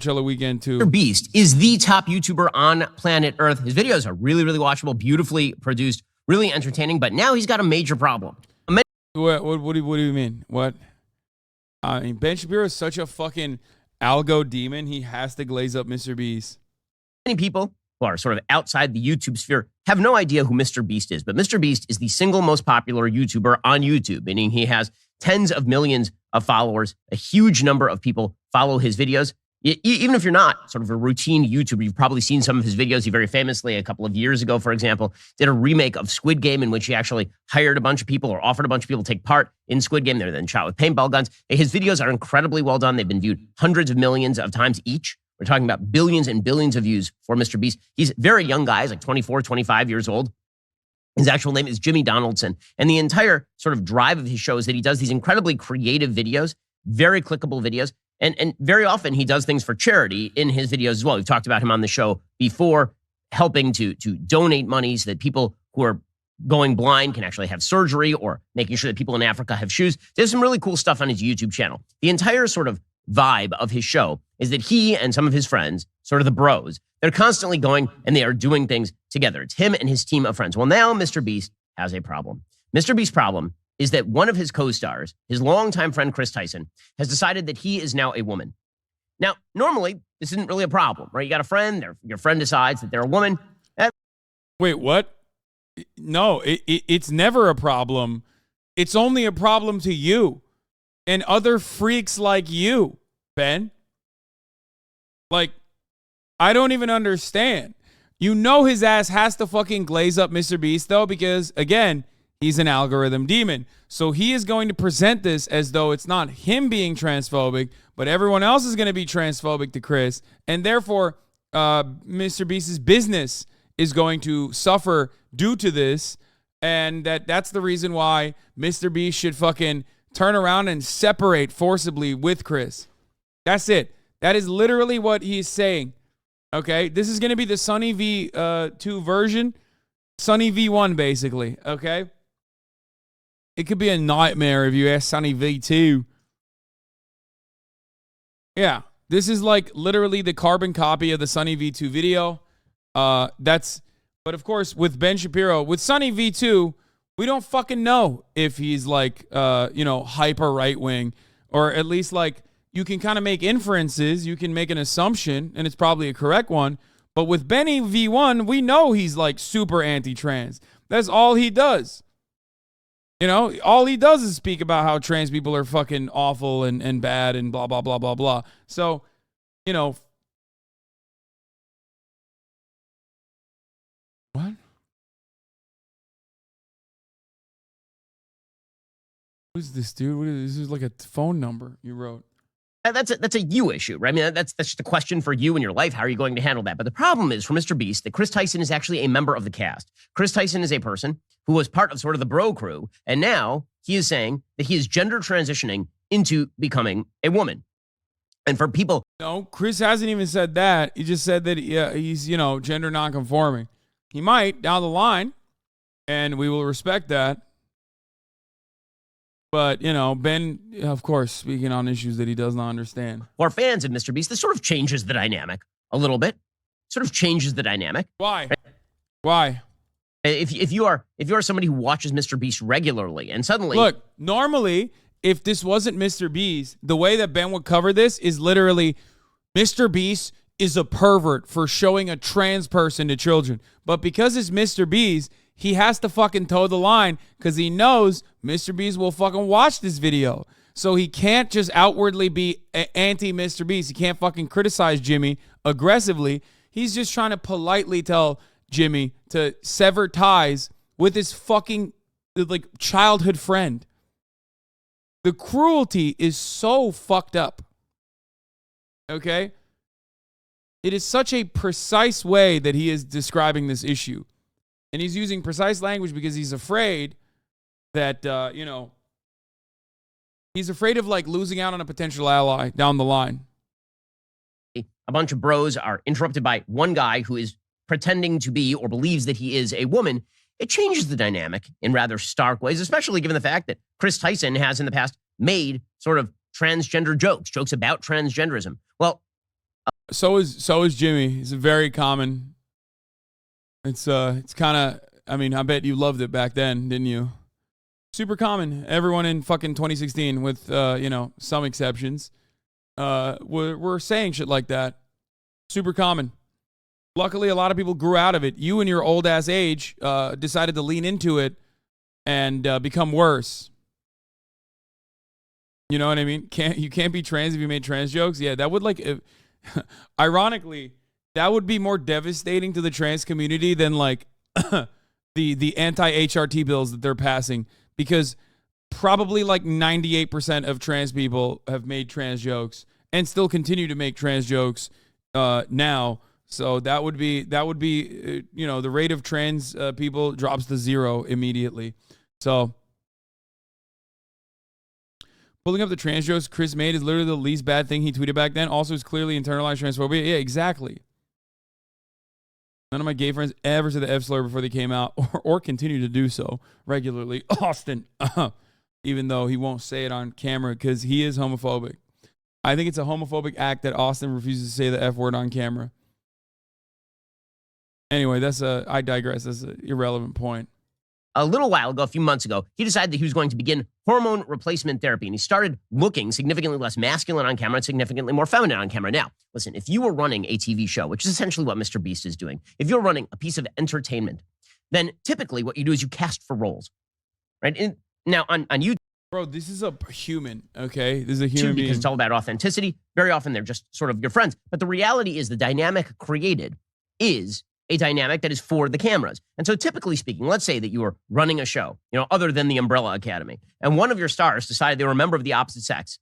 Coachella weekend too. MrBeast is the top YouTuber on planet Earth. His videos are really, really watchable, beautifully produced, really entertaining, but now he's got a major problem. What do you mean? What? I mean, Ben Shapiro is such a fucking algo demon. He has to glaze up MrBeast. Many people who are sort of outside the YouTube sphere have no idea who MrBeast is, but MrBeast is the single most popular YouTuber on YouTube, meaning he has tens of millions of followers. A huge number of people follow his videos. Even if you're not sort of a routine YouTuber, you've probably seen some of his videos. He very famously, a couple of years ago, for example, did a remake of Squid Game in which he actually hired a bunch of people or offered a bunch of people to take part in Squid Game. They were then shot with paintball guns. His videos are incredibly well done. They've been viewed hundreds of millions of times each. We're talking about billions and billions of views for MrBeast. He's a very young guy. He's like 24, 25 years old. His actual name is Jimmy Donaldson. And the entire sort of drive of his show is that he does these incredibly creative videos, very clickable videos. And very often he does things for charity in his videos as well. We've talked about him on the show before, helping to donate money so that people who are going blind can actually have surgery, or making sure that people in Africa have shoes. There's some really cool stuff on his YouTube channel. The entire sort of vibe of his show is that he and some of his friends, sort of the bros, they're constantly going and they are doing things together. It's him and his team of friends. Well, now MrBeast has a problem. MrBeast's problem is that one of his co-stars, his longtime friend Chris Tyson, has decided that he is now a woman. Now, normally, this isn't really a problem, right? You got a friend, your friend decides that they're a woman. Wait, what? No, it's never a problem. It's only a problem to you and other freaks like you, Ben. Like, I don't even understand. You know his ass has to fucking glaze up MrBeast, though, because, again, he's an algorithm demon. So he is going to present this as though it's not him being transphobic, but everyone else is going to be transphobic to Chris. And therefore, MrBeast's business is going to suffer due to this. And that's the reason why MrBeast should fucking turn around and separate forcibly with Chris. That's it. That is literally what he's saying. Okay? This is going to be the Sunny V2 version. Sunny V1, basically. Okay? It could be a nightmare if you ask Sunny V2. Yeah. This is like literally the carbon copy of the Sunny V2 video. But of course, with Ben Shapiro, with Sunny V2, we don't fucking know if he's like, hyper right wing, or at least like you can kind of make inferences. You can make an assumption, and it's probably a correct one. But with Benny V1, we know he's like super anti-trans. That's all he does. You know, all he does is speak about how trans people are fucking awful and bad and blah, blah, blah, blah, blah. So, you know. What? What is this, dude? This is like a phone number you wrote. That's a you issue, right? I mean, that's just a question for you in your life. How are you going to handle that? But the problem is for MrBeast that Chris Tyson is actually a member of the cast. Chris Tyson is a person who was part of sort of the bro crew, and now he is saying that he is gender transitioning into becoming a woman. And for people, no, Chris hasn't even said that. He just said that he's gender nonconforming. He might down the line, and we will respect that. But, Ben, of course, speaking on issues that he does not understand. For fans of MrBeast, this sort of changes the dynamic a little bit. Sort of changes the dynamic. Why? Right? Why? If you are somebody who watches MrBeast regularly and suddenly... Look, normally, if this wasn't MrBeast, the way that Ben would cover this is literally, MrBeast is a pervert for showing a trans person to children. But because it's MrBeast, he has to fucking toe the line because he knows MrBeast will fucking watch this video. So he can't just outwardly be anti-MrBeast. He can't fucking criticize Jimmy aggressively. He's just trying to politely tell Jimmy to sever ties with his fucking like childhood friend. The cruelty is so fucked up. Okay? It is such a precise way that he is describing this issue. And he's using precise language because he's afraid that, he's afraid of like losing out on a potential ally down the line. A bunch of bros are interrupted by one guy who is pretending to be or believes that he is a woman. It changes the dynamic in rather stark ways, especially given the fact that Chris Tyson has in the past made sort of transgender jokes about transgenderism. Well, So is Jimmy. It's very common. It's kind of. I mean, I bet you loved it back then, didn't you? Super common. Everyone in fucking 2016, with some exceptions, were saying shit like that. Super common. Luckily, a lot of people grew out of it. You, in your old ass age, decided to lean into it and become worse. You know what I mean? You can't be trans if you made trans jokes. Yeah, that would ironically, that would be more devastating to the trans community than like the anti-HRT bills that they're passing, because probably like 98% of trans people have made trans jokes and still continue to make trans jokes now. So that would be the rate of trans people drops to 0 immediately. So pulling up the trans jokes Chris made is literally the least bad thing he tweeted back then. Also, it's clearly internalized transphobia. Yeah, exactly. None of my gay friends ever said the F slur before they came out, or continue to do so regularly. Austin, even though he won't say it on camera because he is homophobic. I think it's a homophobic act that Austin refuses to say the F word on camera. Anyway, I digress. That's an irrelevant point. A little while ago, a few months ago, he decided that he was going to begin hormone replacement therapy, and he started looking significantly less masculine on camera and significantly more feminine on camera. Now, listen, if you were running a TV show, which is essentially what MrBeast is doing, if you're running a piece of entertainment, then typically what you do is you cast for roles, right? Now, on YouTube, bro, this is a human, okay? This is a human being. Because it's all about authenticity. Very often they're just sort of your friends. But the reality is the dynamic created is a dynamic that is for the cameras. And so typically speaking, let's say that you were running a show, other than the Umbrella Academy, and one of your stars decided they were a member of the opposite sex.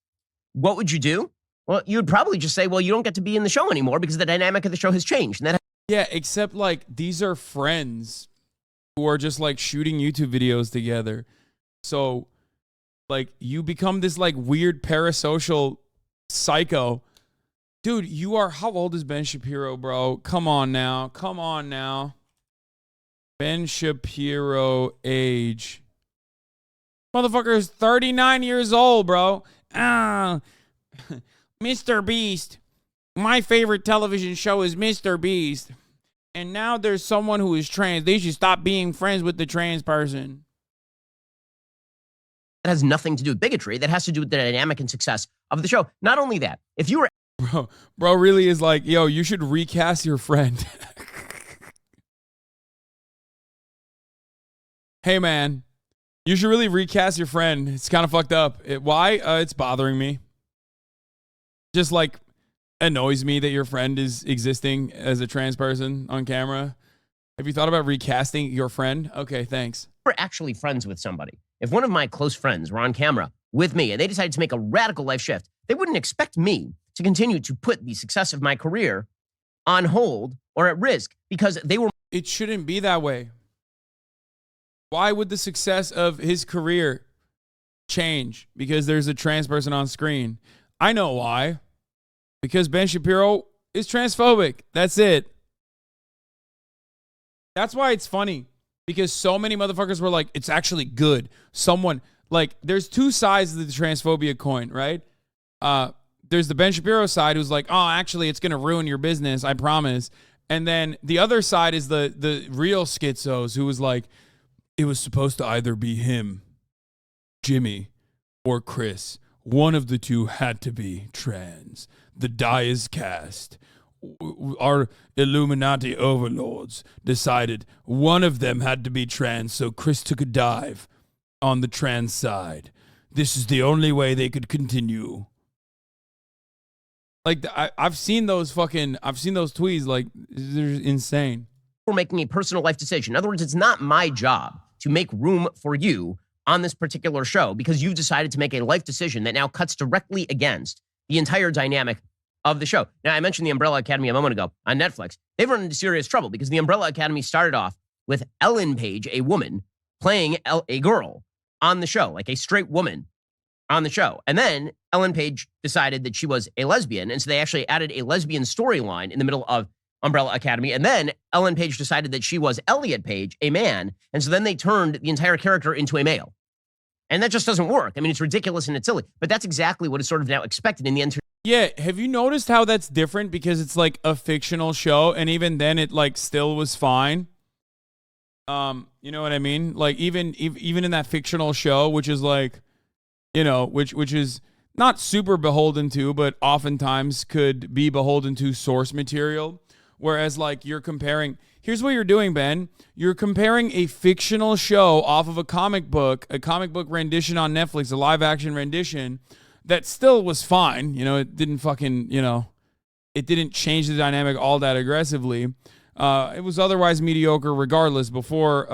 What would you do? Well, you would probably just say, well, you don't get to be in the show anymore because the dynamic of the show has changed. And yeah, except like these are friends who are just like shooting YouTube videos together. So like you become this like weird parasocial psycho. Dude, how old is Ben Shapiro, bro? Come on now. Ben Shapiro age. Motherfucker is 39 years old, bro. MrBeast. My favorite television show is MrBeast. And now there's someone who is trans. They should stop being friends with the trans person. That has nothing to do with bigotry. That has to do with the dynamic and success of the show. Not only that, if you were... Bro really is like, yo, you should recast your friend. Hey, man, you should really recast your friend. It's kind of fucked up. Why? It's bothering me. Just like annoys me that your friend is existing as a trans person on camera. Have you thought about recasting your friend? Okay, thanks. We're actually friends with somebody. If one of my close friends were on camera with me and they decided to make a radical life shift, they wouldn't expect me to continue to put the success of my career on hold or at risk because they were... It shouldn't be that way. Why would the success of his career change because there's a trans person on screen? I know why. Because Ben Shapiro is transphobic. That's it. That's why it's funny. Because so many motherfuckers were like, it's actually good. There's two sides of the transphobia coin, right? There's the Ben Shapiro side who's like, oh, actually, it's going to ruin your business, I promise. And then the other side is the real schizos who was like, it was supposed to either be him, Jimmy, or Chris. One of the two had to be trans. The die is cast. Our Illuminati overlords decided one of them had to be trans, so Chris took a dive on the trans side. This is the only way they could continue. Like, I've seen those tweets. Like, they're insane. We're making a personal life decision. In other words, it's not my job to make room for you on this particular show because you've decided to make a life decision that now cuts directly against the entire dynamic of the show. Now, I mentioned the Umbrella Academy a moment ago on Netflix. They've run into serious trouble because the Umbrella Academy started off with Ellen Page, a woman, playing a girl on the show, like a straight woman on the show. And then Ellen Page decided that she was a lesbian. And so they actually added a lesbian storyline in the middle of Umbrella Academy. And then Ellen Page decided that she was Elliot Page, a man. And so then they turned the entire character into a male. And that just doesn't work. I mean, it's ridiculous and it's silly, but that's exactly what is sort of now expected in the entertainment. Yeah, have you noticed how that's different because it's like a fictional show, and even then it like still was fine? You know what I mean? Like even in that fictional show, which is like, you know, which is not super beholden to, but oftentimes could be beholden to source material. Whereas like you're comparing, here's what you're doing, Ben. You're comparing a fictional show off of a comic book rendition on Netflix, a live action rendition that still was fine. You know, it didn't fucking, you know, it didn't change the dynamic all that aggressively. It was otherwise mediocre regardless before,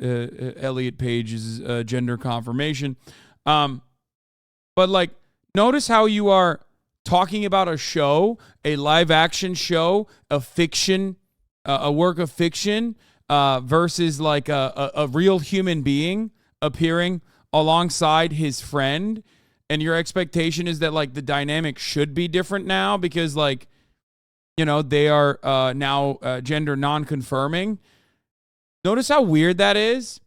Elliot Page's gender confirmation. But like, notice how you are talking about a show, a live action show, a fiction, a work of fiction, versus like a real human being appearing alongside his friend. And your expectation is that like the dynamic should be different now because like, you know, they are now gender non-confirming. Notice how weird that is?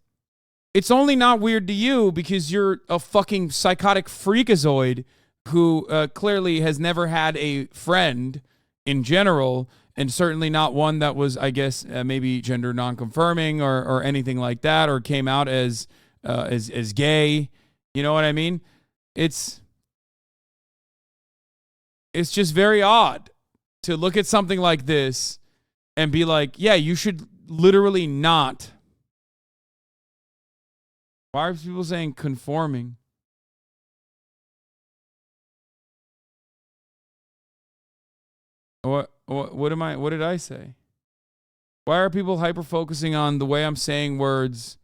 It's only not weird to you because you're a fucking psychotic freakazoid who clearly has never had a friend in general, and certainly not one that was, I guess, maybe gender non-confirming or anything like that, or came out as gay. You know what I mean? It's just very odd to look at something like this and be like, yeah, you should literally not. Why are people saying conforming? What did I say? Why are people hyper focusing on the way I'm saying words?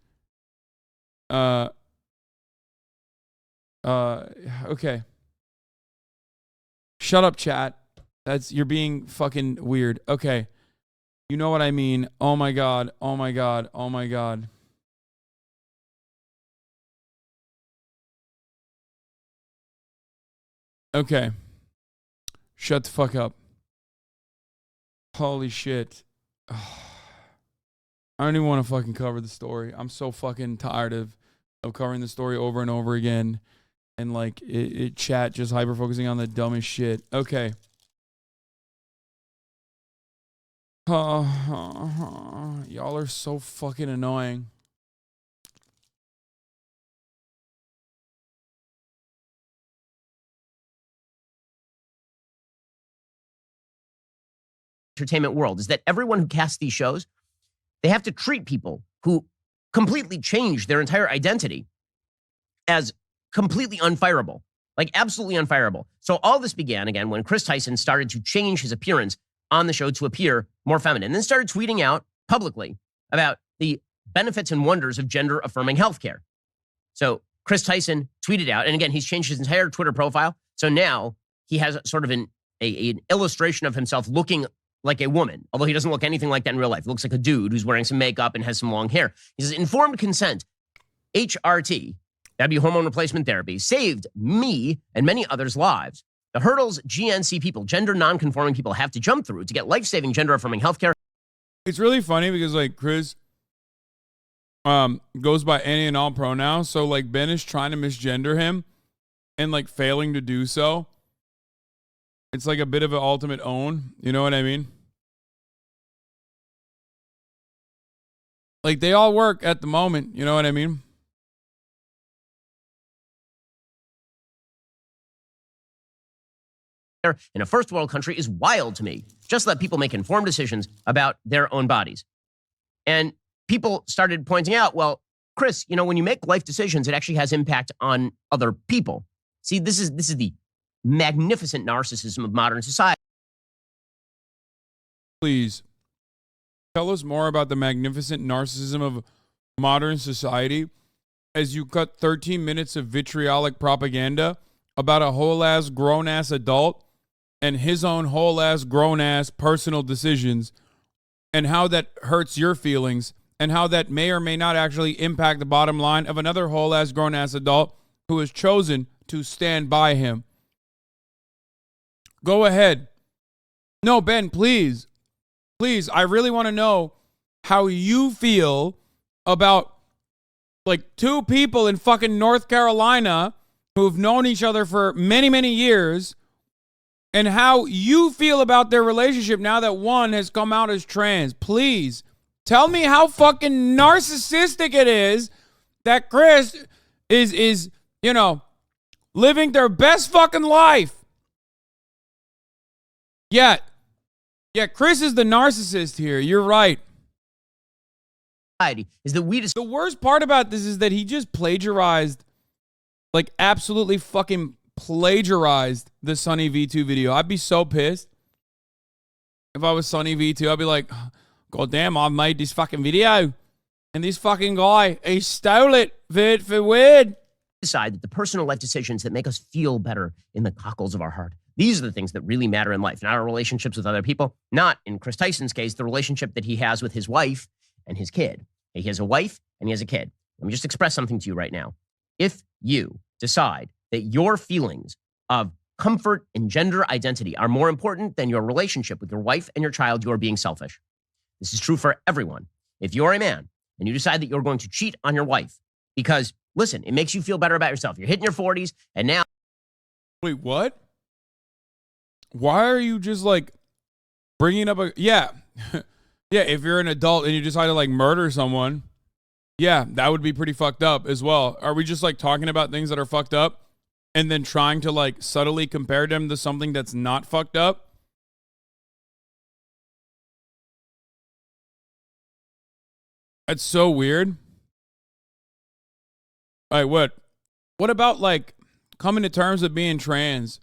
Okay. Shut up, chat. You're being fucking weird. Okay. You know what I mean? Oh my god. Oh my god. Oh my god. Okay. Shut the fuck up. Holy shit. I don't even want to fucking cover the story. I'm so fucking tired of covering the story over and over again. And like chat just hyper focusing on the dumbest shit. Okay. Y'all are so fucking annoying. Entertainment world is that everyone who casts these shows, they have to treat people who completely change their entire identity as completely unfireable, like absolutely unfireable. So all this began again when Chris Tyson started to change his appearance on the show to appear more feminine, and then started tweeting out publicly about the benefits and wonders of gender affirming healthcare. So Chris Tyson tweeted out, and again, he's changed his entire Twitter profile. So now he has sort of an illustration of himself looking like a woman, although he doesn't look anything like that in real life. He looks like a dude who's wearing some makeup and has some long hair. He says, informed consent, HRT, that'd be hormone replacement therapy, saved me and many others' lives. The hurdles GNC people, gender non-conforming people, have to jump through to get life-saving gender-affirming healthcare. It's really funny because like Chris goes by any and all pronouns, so like Ben is trying to misgender him and like failing to do so. It's like a bit of an ultimate own. You know what I mean? Like they all work at the moment. You know what I mean? In a first world country is wild to me. Just let people make informed decisions about their own bodies. And people started pointing out, well, Chris, you know, when you make life decisions, it actually has impact on other people. See, this is the magnificent narcissism of modern society. Please tell us more about the magnificent narcissism of modern society as you cut 13 minutes of vitriolic propaganda about a whole-ass, grown-ass adult and his own whole-ass, grown-ass personal decisions and how that hurts your feelings and how that may or may not actually impact the bottom line of another whole-ass, grown-ass adult who has chosen to stand by him. Go ahead. No, Ben, please. Please, I really want to know how you feel about Like two people in fucking North Carolina who've known each other for many, many years, and how you feel about their relationship now that one has come out as trans. Please tell me how fucking narcissistic it is that Chris is living their best fucking life. Yeah, Chris is the narcissist here. You're right. Is that the worst part about this is that he just plagiarized, like absolutely fucking plagiarized the Sunny V2 video. I'd be so pissed if I was Sunny V2. I'd be like, God damn, I made this fucking video and this fucking guy, he stole it for weird. Decide that the personal life decisions that make us feel better in the cockles of our heart, these are the things that really matter in life, not our relationships with other people, not, in Chris Tyson's case, the relationship that he has with his wife and his kid. He has a wife and he has a kid. Let me just express something to you right now. If you decide that your feelings of comfort and gender identity are more important than your relationship with your wife and your child, you are being selfish. This is true for everyone. If you're a man and you decide that you're going to cheat on your wife because, listen, it makes you feel better about yourself. You're hitting your 40s and now... Wait, what? Why are you just like bringing up a... Yeah. Yeah, if you're an adult and you decide to like murder someone, yeah, that would be pretty fucked up as well. Are we just like talking about things that are fucked up and then trying to like subtly compare them to something that's not fucked up? That's so weird. All right, what about like coming to terms with being trans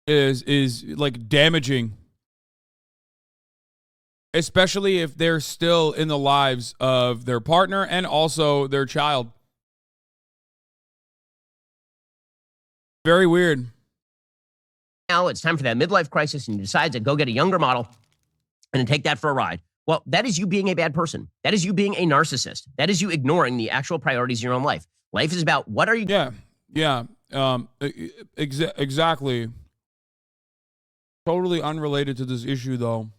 is like damaging, especially if they're still in the lives of their partner and also their child. Very weird. Now it's time for that midlife crisis and you decide to go get a younger model and take that for a ride. Well, that is you being a bad person. That is you being a narcissist. That is you ignoring the actual priorities in your own life. Life is about what are you... Yeah. Exactly. Totally unrelated to this issue, though.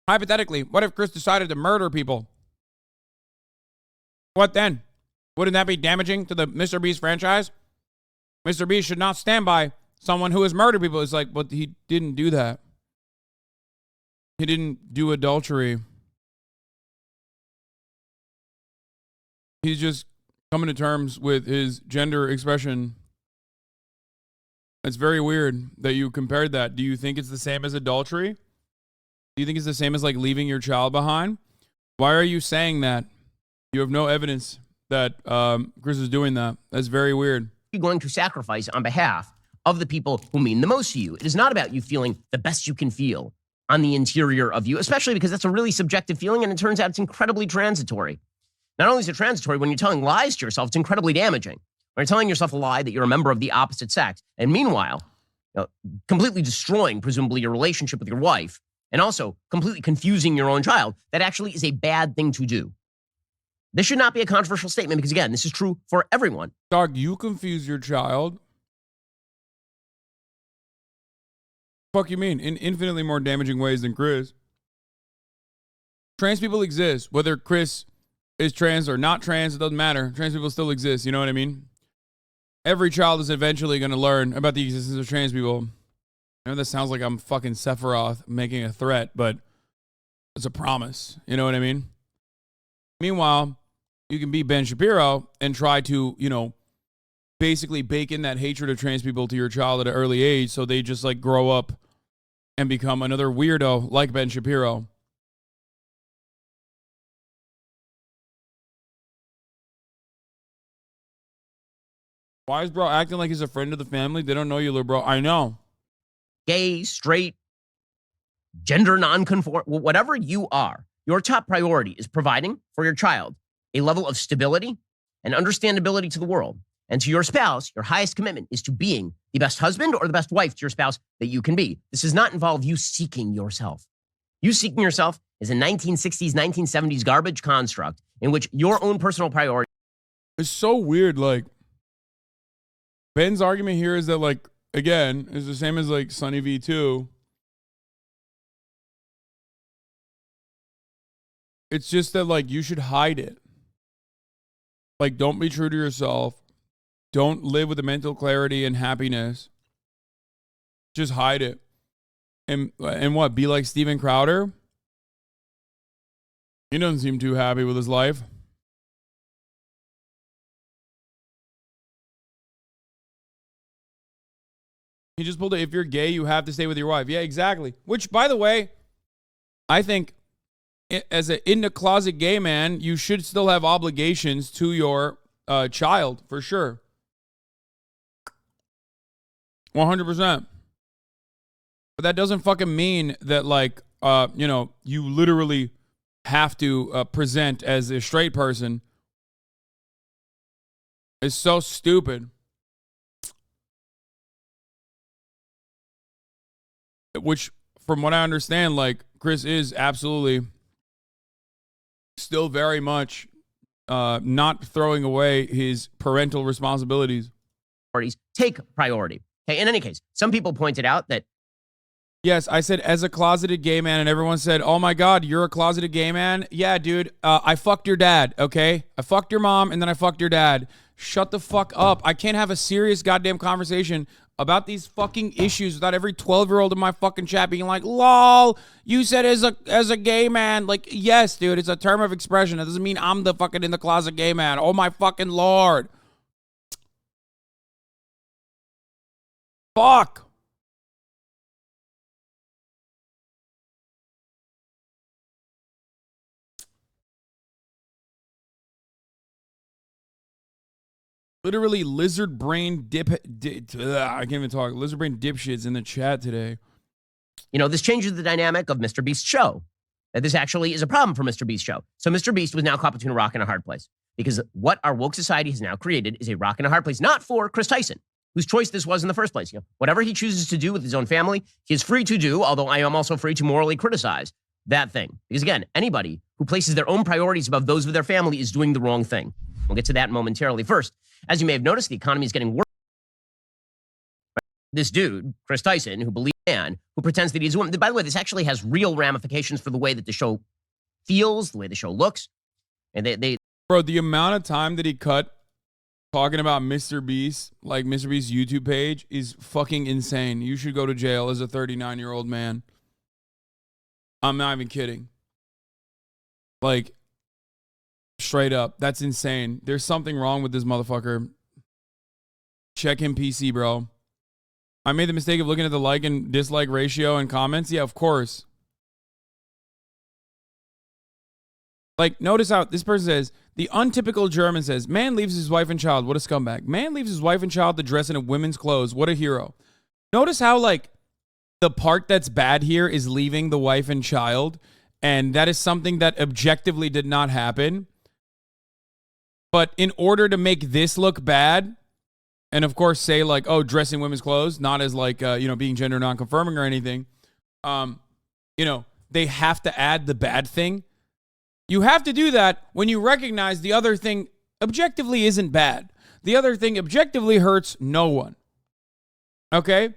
Hypothetically, what if Chris decided to murder people? What then? Wouldn't that be damaging to the MrBeast franchise? MrBeast should not stand by someone who has murdered people. It's like, but he didn't do that. He didn't do adultery. He's just coming to terms with his gender expression. It's very weird that you compared that. Do you think it's the same as adultery? Do you think it's the same as like leaving your child behind? Why are you saying that? You have no evidence that Chris is doing that. That's very weird. You're going to sacrifice on behalf of the people who mean the most to you. It is not about you feeling the best you can feel on the interior of you, especially because that's a really subjective feeling, and it turns out it's incredibly transitory. Not only is it transitory, when you're telling lies to yourself, it's incredibly damaging. When you're telling yourself a lie that you're a member of the opposite sex, and meanwhile, completely destroying, presumably, your relationship with your wife, and also completely confusing your own child, that actually is a bad thing to do. This should not be a controversial statement because, again, this is true for everyone. Dog, you confuse your child? Fuck you mean? In infinitely more damaging ways than Chris. Trans people exist. Whether Chris is trans or not trans, it doesn't matter. Trans people still exist. You know what I mean? Every child is eventually going to learn about the existence of trans people. I know that sounds like I'm fucking Sephiroth making a threat, but it's a promise. You know what I mean? Meanwhile, you can be Ben Shapiro and try to, basically bake in that hatred of trans people to your child at an early age so they just like grow up and become another weirdo like Ben Shapiro. Why is bro acting like he's a friend of the family? They don't know you, little bro. I know. Gay, straight, gender nonconform, whatever you are, your top priority is providing for your child a level of stability and understandability to the world. And to your spouse, your highest commitment is to being the best husband or the best wife to your spouse that you can be. This does not involve you seeking yourself. You seeking yourself is a 1960s, 1970s garbage construct in which your own personal priority... It's so weird, like, Ben's argument here is that, like, again, is the same as, like, Sunny V2. It's just that, like, you should hide it. Like, don't be true to yourself. Don't live with the mental clarity and happiness. Just hide it. And what? Be like Steven Crowder? He doesn't seem too happy with his life. He just pulled it. If you're gay, you have to stay with your wife. Yeah, exactly. Which, by the way, I think as an in the closet gay man, you should still have obligations to your child for sure. 100%. But that doesn't fucking mean that, like, you literally have to present as a straight person. It's so stupid. Which, from what I understand, like, Chris is absolutely still very much not throwing away his parental responsibilities. Take priority. Okay, in any case, some people pointed out that. Yes, I said as a closeted gay man, and everyone said, oh my God, you're a closeted gay man? Yeah, dude, I fucked your dad, okay? I fucked your mom, and then I fucked your dad. Shut the fuck up. I can't have a serious goddamn conversation about these fucking issues without every 12-year-old in my fucking chat being like, lol, you said as a gay man. Like, yes, dude, it's a term of expression. It doesn't mean I'm the fucking in the closet gay man. Oh my fucking Lord. Fuck. Literally lizard brain I can't even talk. Lizard brain dipshits in the chat today. You know, this changes the dynamic of MrBeast's show. That this actually is a problem for MrBeast's show. So MrBeast was now caught between a rock and a hard place. Because what our woke society has now created is a rock and a hard place, not for Chris Tyson, whose choice this was in the first place. You know, whatever he chooses to do with his own family, he is free to do, although I am also free to morally criticize that thing. Because again, anybody who places their own priorities above those of their family is doing the wrong thing. We'll get to that momentarily. First, as you may have noticed, the economy is getting worse. This dude, Chris Tyson, who believes man, who pretends that he's a woman. By the way, this actually has real ramifications for the way that the show feels, the way the show looks. And Bro, the amount of time that he cut talking about MrBeast, like MrBeast's YouTube page, is fucking insane. You should go to jail as a 39-year-old man. I'm not even kidding. Like, straight up, that's insane. There's something wrong with this motherfucker. Check him PC, bro. I made the mistake of looking at the like and dislike ratio and comments. Yeah, of course. Like, notice how this person says, the untypical German says, man leaves his wife and child. What a scumbag. Man leaves his wife and child to dress in a women's clothes. What a hero. Notice how, like, the part that's bad here is leaving the wife and child. And that is something that objectively did not happen. But in order to make this look bad, and of course say like, oh, dressing women's clothes, not as like, being gender non-conforming or anything, they have to add the bad thing. You have to do that when you recognize the other thing objectively isn't bad. The other thing objectively hurts no one. Okay?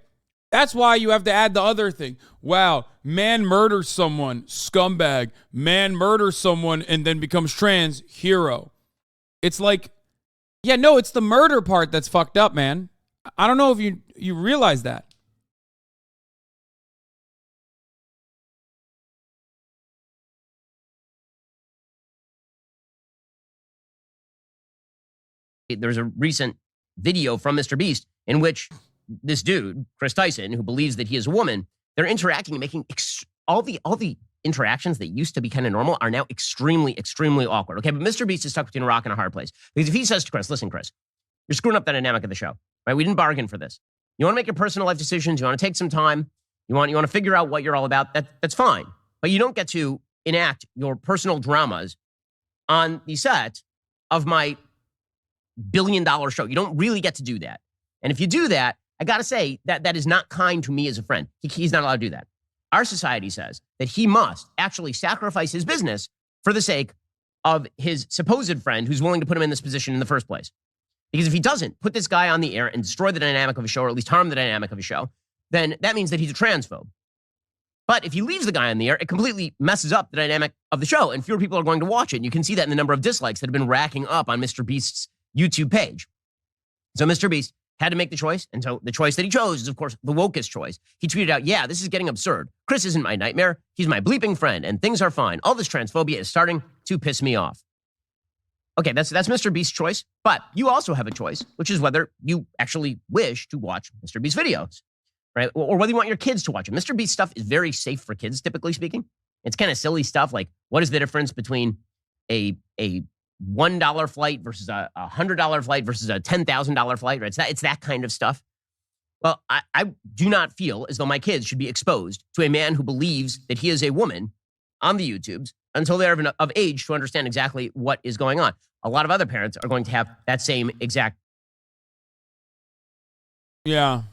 That's why you have to add the other thing. Wow, man murders someone, scumbag. Man murders someone and then becomes trans, hero. It's like, yeah, no, it's the murder part that's fucked up, man. I don't know if you realize that. There's a recent video from MrBeast in which this dude, Chris Tyson, who believes that he is a woman, they're interacting and making all the interactions that used to be kind of normal are now extremely, extremely awkward. Okay, but MrBeast is stuck between a rock and a hard place. Because if he says to Chris, listen, Chris, you're screwing up the dynamic of the show, right? We didn't bargain for this. You want to make your personal life decisions. You want to take some time. You want to figure out what you're all about. That's fine. But you don't get to enact your personal dramas on the set of my billion-dollar show. You don't really get to do that. And if you do that, I got to say that is not kind to me as a friend. He's not allowed to do that. Our society says that he must actually sacrifice his business for the sake of his supposed friend who's willing to put him in this position in the first place. Because if he doesn't put this guy on the air and destroy the dynamic of a show, or at least harm the dynamic of a show, then that means that he's a transphobe. But if he leaves the guy on the air, it completely messes up the dynamic of the show, and fewer people are going to watch it. And you can see that in the number of dislikes that have been racking up on MrBeast's YouTube page. So MrBeast had to make the choice, and so the choice that he chose is, of course, the wokest choice. He tweeted out, yeah, this is getting absurd. Chris isn't my nightmare. He's my bleeping friend, and things are fine. All this transphobia is starting to piss me off. Okay, that's MrBeast's choice, but you also have a choice, which is whether you actually wish to watch MrBeast videos, right? Or whether you want your kids to watch it. MrBeast stuff is very safe for kids, typically speaking. It's kind of silly stuff like, what is the difference between a $1 flight versus a $100 flight versus a $10,000 flight, right? It's that kind of stuff. Well, I do not feel as though my kids should be exposed to a man who believes that he is a woman on the YouTubes until they're of age to understand exactly what is going on. A lot of other parents are going to have that same exact. Yeah.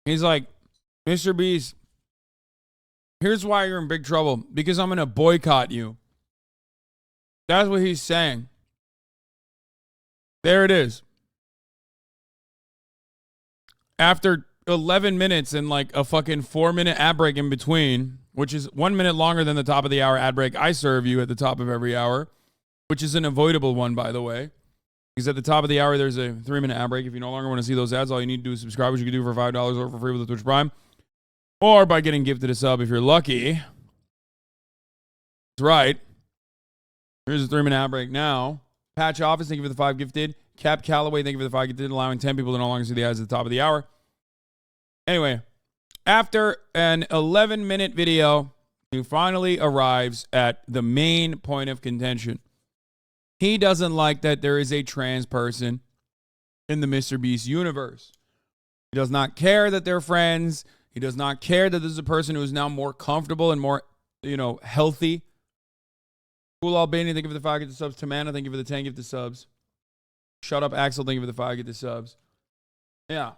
He's like, MrBeast, here's why you're in big trouble. Because I'm going to boycott you. That's what he's saying. There it is. After 11 minutes and like a fucking 4-minute ad break in between, which is 1 minute longer than the top of the hour ad break I serve you at the top of every hour, which is an avoidable one, by the way. Because at the top of the hour, there's a 3-minute ad break. If you no longer want to see those ads, all you need to do is subscribe, which you can do for $5 or for free with the Twitch Prime. Or by getting gifted a sub if you're lucky. That's right. Here's a 3-minute ad break now. Patch Office, thank you for the 5 gifted. Cap Calloway, thank you for the 5 gifted, allowing 10 people to no longer see the ads at the top of the hour. Anyway, after an 11-minute video, he finally arrives at the main point of contention. He doesn't like that there is a trans person in the MrBeast universe. He does not care that they're friends. He does not care that this is a person who is now more comfortable and more, healthy. Cool Albania, thank you for the 5 gifted subs. Tamana, thank you for the 10 gifted subs. Shut up, Axel, thank you for the 5 gifted subs. Yeah.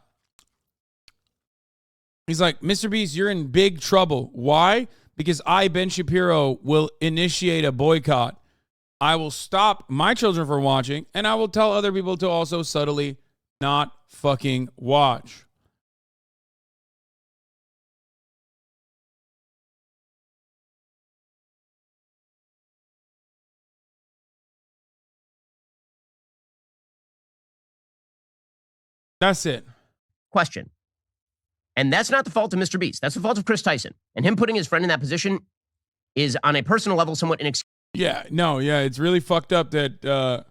He's like, MrBeast, you're in big trouble. Why? Because I, Ben Shapiro, will initiate a boycott. I will stop my children from watching, and I will tell other people to also subtly not fucking watch. That's it. Question. And that's not the fault of MrBeast. That's the fault of Chris Tyson. And him putting his friend in that position is, on a personal level, somewhat inexcusable. Yeah, it's really fucked up that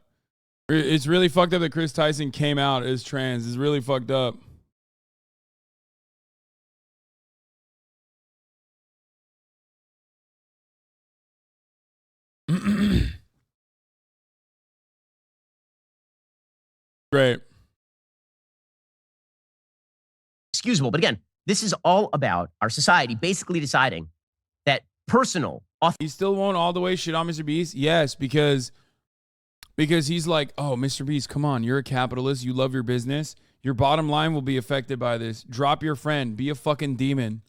Chris Tyson came out as trans. It's really fucked up. Great. Excusable. But again, this is all about our society basically deciding that personal. He still won't all the way shit on MrBeast? Yes, because he's like, oh, MrBeast, come on, you're a capitalist, you love your business, your bottom line will be affected by this. Drop your friend, be a fucking demon.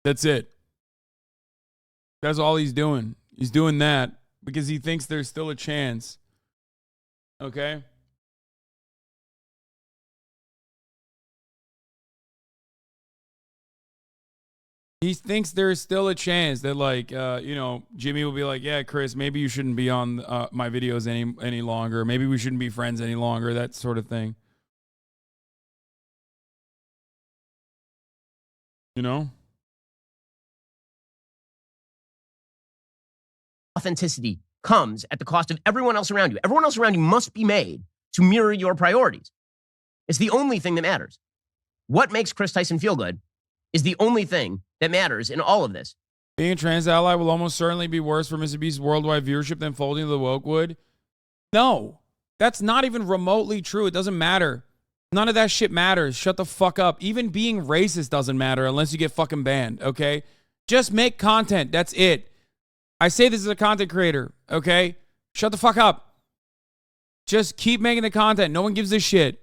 That's it. That's all he's doing. He's doing that because he thinks there's still a chance. Okay? He thinks there's still a chance that, like, Jimmy will be like, yeah, Chris, maybe you shouldn't be on my videos any longer. Maybe we shouldn't be friends any longer, that sort of thing. You know? Authenticity comes at the cost of everyone else around you. Everyone else around you must be made to mirror your priorities. It's the only thing that matters. What makes Chris Tyson feel good is the only thing that matters in all of this. Being a trans ally will almost certainly be worse for MrBeast's worldwide viewership than folding to the woke would. No, that's not even remotely true. It doesn't matter. None of that shit matters. Shut the fuck up. Even being racist doesn't matter unless you get fucking banned, okay? Just make content. That's it. I say this as a content creator, okay? Shut the fuck up. Just keep making the content. No one gives a shit.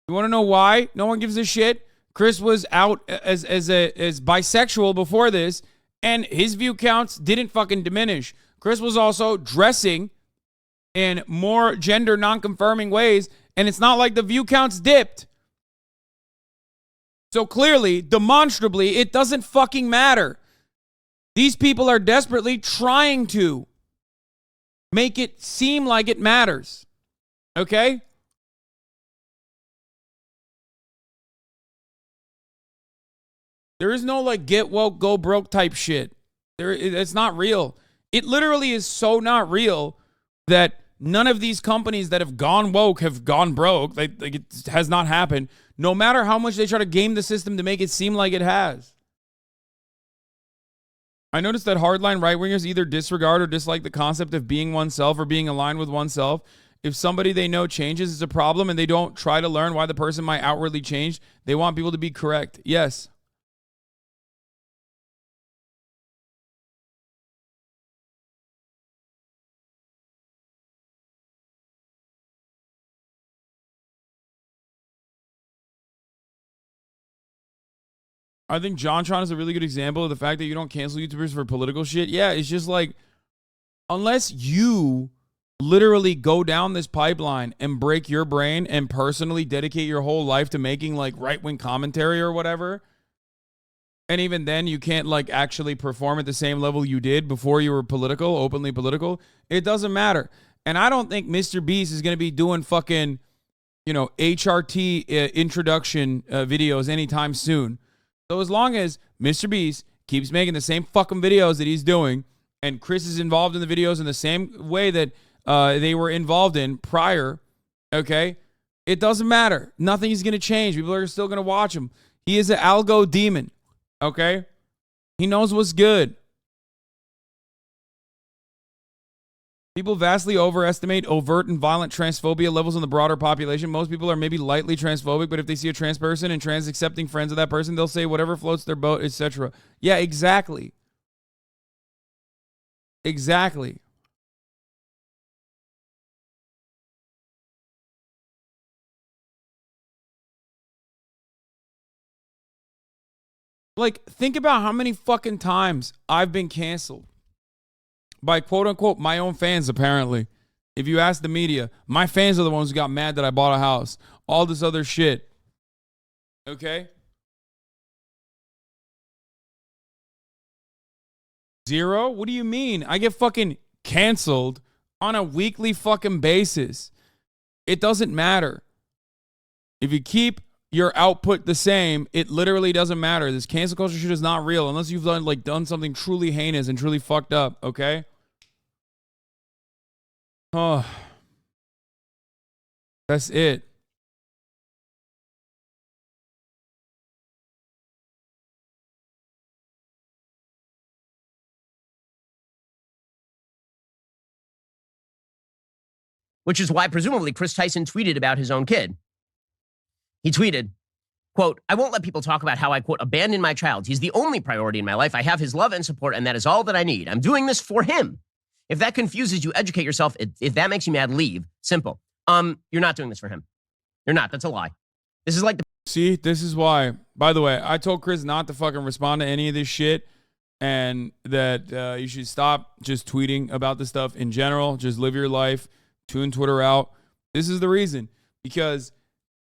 You want to know why no one gives a shit? Chris was out as bisexual before this, and his view counts didn't fucking diminish. Chris was also dressing in more gender non-confirming ways, And it's not like the view counts dipped. So clearly, demonstrably, it doesn't fucking matter. These people are desperately trying to make it seem like it matters. Okay? There is no like get woke, go broke type shit. It's not real. It literally is so not real that none of these companies that have gone woke have gone broke. Like it has not happened. No matter how much they try to game the system to make it seem like it has. I noticed that hardline right-wingers either disregard or dislike the concept of being oneself or being aligned with oneself. If somebody they know changes, it's a problem, and they don't try to learn why the person might outwardly change. They want people to be correct. Yes. I think JonTron is a really good example of the fact that you don't cancel YouTubers for political shit. Yeah, it's just like, unless you literally go down this pipeline and break your brain and personally dedicate your whole life to making like right-wing commentary or whatever, and even then you can't like actually perform at the same level you did before you were political, openly political, it doesn't matter. And I don't think MrBeast is going to be doing fucking, HRT introduction videos anytime soon. So as long as MrBeast keeps making the same fucking videos that he's doing, and Chris is involved in the videos in the same way that they were involved in prior, okay, it doesn't matter. Nothing is going to change. People are still going to watch him. He is an algo demon, okay? He knows what's good. People vastly overestimate overt and violent transphobia levels in the broader population. Most people are maybe lightly transphobic, but if they see a trans person and trans accepting friends of that person, they'll say whatever floats their boat, etc. Yeah, exactly. Exactly. Like, think about how many fucking times I've been canceled by quote unquote my own fans, apparently. If you ask the media, my fans are the ones who got mad that I bought a house. All this other shit. Okay? Zero? What do you mean? I get fucking canceled on a weekly fucking basis. It doesn't matter. If you keep your output the same, it literally doesn't matter. This cancel culture shit is not real unless you've done something truly heinous and truly fucked up, okay? Oh. That's it. Which is why presumably Chris Tyson tweeted about his own kid. He tweeted, quote, I won't let people talk about how I, quote, abandoned my child. He's the only priority in my life. I have his love and support, and that is all that I need. I'm doing this for him. If that confuses you, educate yourself. If that makes you mad, leave. Simple. You're not doing this for him. You're not. That's a lie. This is like the... See, this is why. By the way, I told Chris not to fucking respond to any of this shit, and that you should stop just tweeting about this stuff in general. Just live your life. Tune Twitter out. This is the reason. Because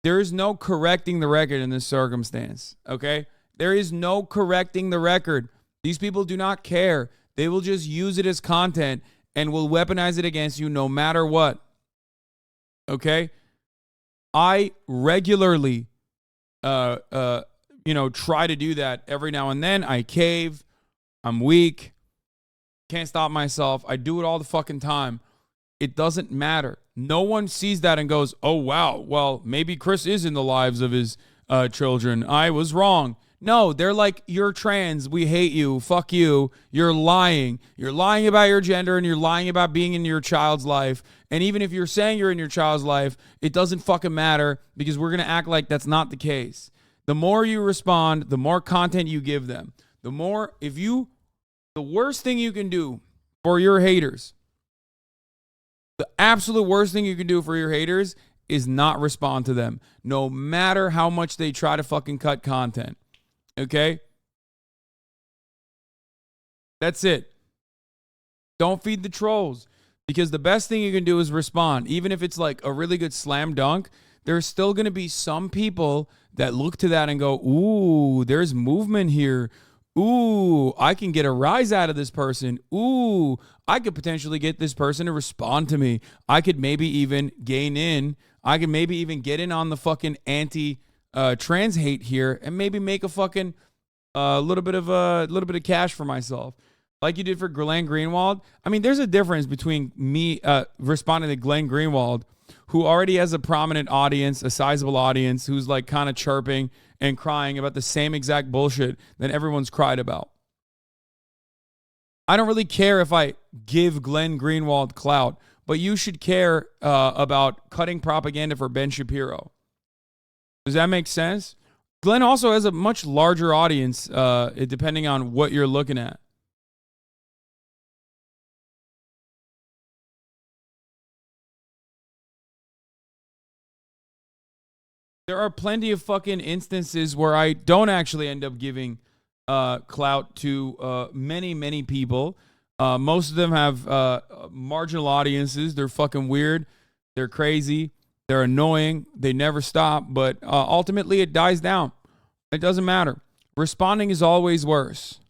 there is no correcting the record in this circumstance, okay? There is no correcting the record. These people do not care. They will just use it as content and will weaponize it against you no matter what, okay? I regularly, try to do that every now and then. I cave. I'm weak. Can't stop myself. I do it all the fucking time. It doesn't matter. No one sees that and goes, oh, wow, well, maybe Chris is in the lives of his children. I was wrong. No, they're like, you're trans. We hate you. Fuck you. You're lying. You're lying about your gender and you're lying about being in your child's life. And even if you're saying you're in your child's life, it doesn't fucking matter because we're going to act like that's not the case. The more you respond, the more content you give them. The worst thing you can do for your haters, the absolute worst thing you can do for your haters is not respond to them, no matter how much they try to fucking cut content. Okay? That's it. Don't feed the trolls. Because the best thing you can do is respond. Even if it's like a really good slam dunk, there's still going to be some people that look to that and go, ooh, there's movement here. Ooh, I can get a rise out of this person. Ooh, I could potentially get this person to respond to me. I could maybe even gain in. I could maybe even get in on the fucking anti-trans hate here and maybe make a fucking little bit of cash for myself. Like you did for Glenn Greenwald. I mean, there's a difference between me responding to Glenn Greenwald, who already has a prominent audience, a sizable audience, who's like kind of chirping and crying about the same exact bullshit that everyone's cried about. I don't really care if I give Glenn Greenwald clout, but you should care about cutting propaganda for Ben Shapiro. Does that make sense? Glenn also has a much larger audience, depending on what you're looking at. There are plenty of fucking instances where I don't actually end up giving clout to many, many people. Most of them have marginal audiences. They're fucking weird. They're crazy. They're annoying. They never stop. But ultimately, it dies down. It doesn't matter. Responding is always worse.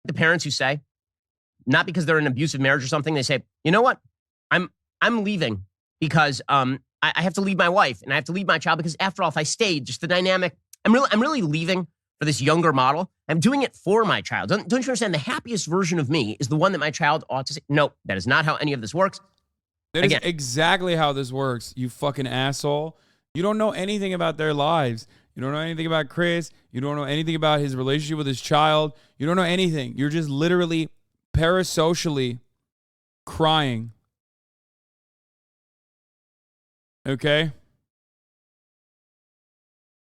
The parents who say, not because they're in an abusive marriage or something, they say, you know what? I'm leaving because I have to leave my wife and I have to leave my child because after all, if I stayed, just the dynamic, I'm really leaving for this younger model. I'm doing it for my child. Don't you understand? The happiest version of me is the one that my child ought to say. No, that is not how any of this works. That is exactly how this works, you fucking asshole. You don't know anything about their lives. You don't know anything about Chris. You don't know anything about his relationship with his child. You don't know anything. You're just literally parasocially crying. Okay?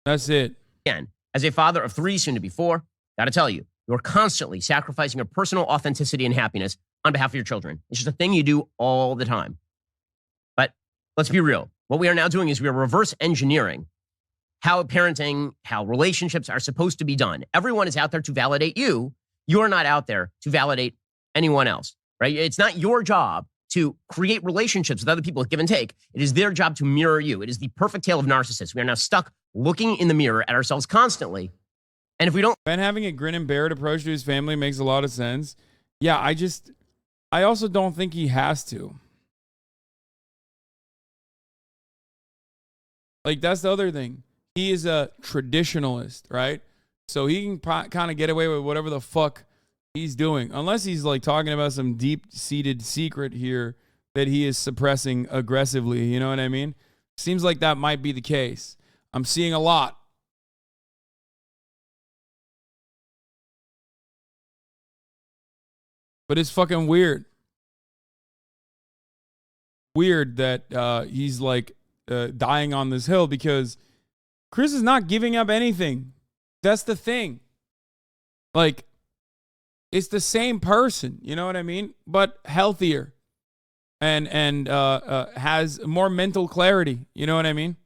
That's it. Again, as a father of 3, soon to be 4, gotta tell you, you're constantly sacrificing your personal authenticity and happiness on behalf of your children. It's just a thing you do all the time. But let's be real. What we are now doing is we are reverse engineering how parenting, how relationships are supposed to be done. Everyone is out there to validate you. You're not out there to validate anyone else, right? It's not your job to create relationships with other people with give and take. It is their job to mirror you. It is the perfect tale of narcissists. We are now stuck looking in the mirror at ourselves constantly. And if we don't... Ben having a grin and bear it approach to his family makes a lot of sense. Yeah, I also don't think he has to. Like, that's the other thing. He is a traditionalist, right? So he can kind of get away with whatever the fuck he's doing. Unless he's like talking about some deep-seated secret here that he is suppressing aggressively. You know what I mean? Seems like that might be the case. I'm seeing a lot. But it's fucking weird. Weird that he's like dying on this hill because Chris is not giving up anything. That's the thing. Like, it's the same person, you know what I mean? But healthier and has more mental clarity, you know what I mean?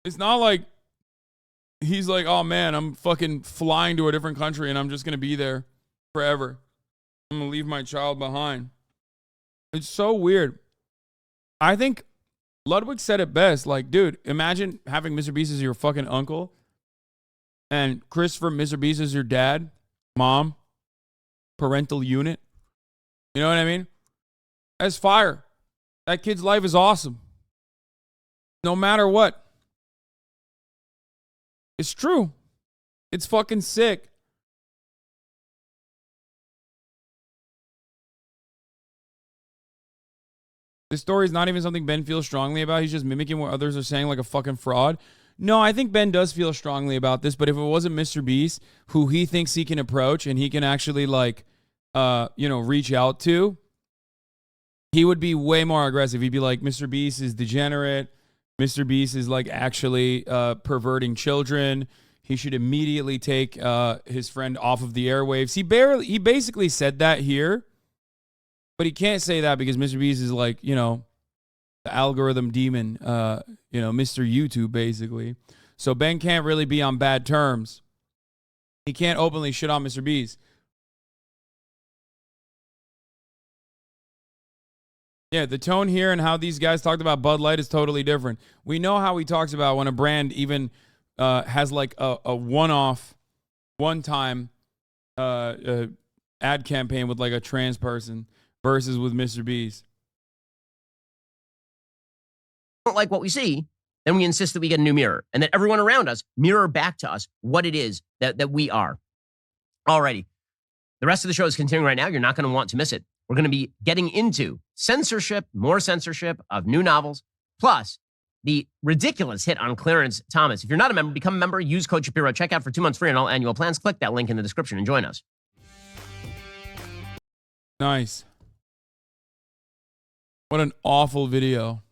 It's not like he's like, oh man, I'm fucking flying to a different country and I'm just going to be there forever. I'm going to leave my child behind. It's so weird. I think Ludwig said it best. Like, dude, imagine having MrBeast as your fucking uncle and Christopher MrBeast as your dad, mom, parental unit. You know what I mean? That's fire. That kid's life is awesome. No matter what. It's true. It's fucking sick. This story is not even something Ben feels strongly about. He's just mimicking what others are saying like a fucking fraud. No, I think Ben does feel strongly about this, but if it wasn't MrBeast, who he thinks he can approach and he can actually like, reach out to, he would be way more aggressive. He'd be like, MrBeast is degenerate. MrBeast is like actually perverting children. He should immediately take his friend off of the airwaves. He basically said that here. But he can't say that because MrBeast is like, the algorithm demon, Mr. YouTube, basically. So Ben can't really be on bad terms He can't openly shit on MrBeast. Yeah, the tone here and how these guys talked about Bud Light is totally different. We know how he talks about when a brand even has like a one-off, one-time ad campaign with like a trans person versus with MrBeast. Don't like what we see, then we insist that we get a new mirror and that everyone around us mirror back to us what it is that we are. Alrighty. The rest of the show is continuing right now. You're not going to want to miss it. We're going to be getting into censorship, more censorship of new novels, plus the ridiculous hit on Clarence Thomas. If you're not a member, become a member. Use code Shapiro at checkout for 2 months free on all annual plans. Click that link in the description and join us. Nice. What an awful video.